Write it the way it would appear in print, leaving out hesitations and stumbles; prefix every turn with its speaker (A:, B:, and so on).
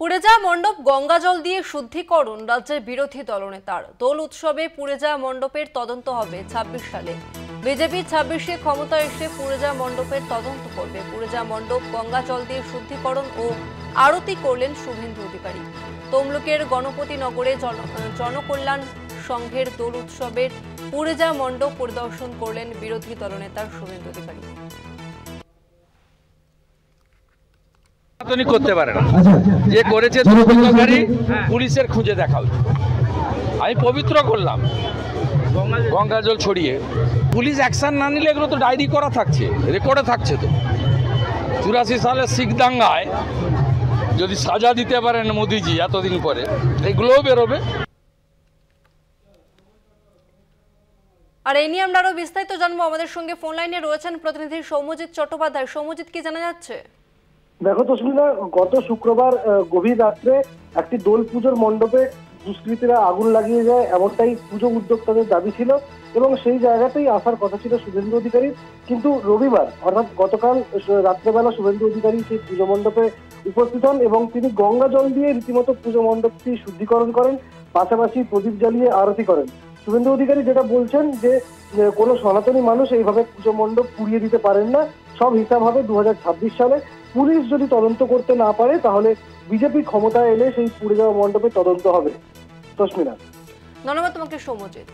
A: পুড়ে যাওয়া মণ্ডপ গঙ্গা জল দিয়ে শুদ্ধিকরণ রাজ্যের বিরোধী দলনেতার। দোল উৎসবে পুড়ে যাওয়া মণ্ডপের তদন্ত হবে ২৬ সালে। বিজেপি ২৬-এ ক্ষমতায় এসে পুড়ে যাওয়া মণ্ডপের তদন্ত করবে। পুড়ে যাওয়া মণ্ডপ গঙ্গা জল দিয়ে শুদ্ধিকরণ ও আরতি করলেন শুভেন্দু অধিকারী। তমলুকের গণপতি নগরে জনকল্যাণ সংঘের দোল উৎসবের পুড়ে যাওয়া মণ্ডপ পরিদর্শন করলেন বিরোধী দলনেতা শুভেন্দু অধিকারী।
B: করতে পারে না, যে করেছে দুষ্কৃতকারী পুলিশের খুঁজে দেখা উচিত। আমি পবিত্র করলাম গঙ্গা জল ছড়িয়ে, পুলিশ অ্যাকশন না নিলে এগুলো তো ডায়েরি করা থাকছে, রেকর্ডে থাকছে। তো ৮৪ সালে শিখ দাঙ্গায় যদি সাজা দিতে পারেন মোদিজি এতদিন পরে, এগুলোও বেরোবে।
A: আর এই নিয়ে আমরা আরো বিস্তারিত জানবো। আমাদের সঙ্গে ফোন লাইনে রয়েছেন প্রতিনিধি সৌম্যজিৎ চট্টোপাধ্যায়। সৌম্যজিৎ, কি জানা যাচ্ছে?
C: দেখো তসমিনা, গত শুক্রবার গভীর রাত্রে একটি দোল পুজোর মণ্ডপে দুষ্কৃতীরা আগুন লাগিয়ে যায়, এমনটাই পুজো উদ্যোক্তাদের দাবি ছিল এবং সেই জায়গাতেই আসার কথা ছিল শুভেন্দু অধিকারীর। কিন্তু রবিবার অর্থাৎ গতকাল রাত্রেবেলা শুভেন্দু অধিকারী সেই পুজো মণ্ডপে উপস্থিত হন এবং তিনি গঙ্গা জল দিয়ে রীতিমতো পুজো মণ্ডপটি শুদ্ধিকরণ করেন, পাশাপাশি প্রদীপ জ্বালিয়ে আরতি করেন। শুভেন্দু অধিকারী যেটা বলছেন যে কোনো সনাতনী মানুষ এইভাবে পুজো মণ্ডপ পুড়িয়ে দিতে পারেন না, সব হিসাব হবে ২০২৬ সালে। পুলিশ যদি তদন্ত করতে না পারে তাহলে বিজেপি ক্ষমতায় এলে সেই পুড়ে যাওয়া মণ্ডপে তদন্ত হবে। তসমিনা,
A: ধন্যবাদ তোমাকে সৌম্যজিৎ।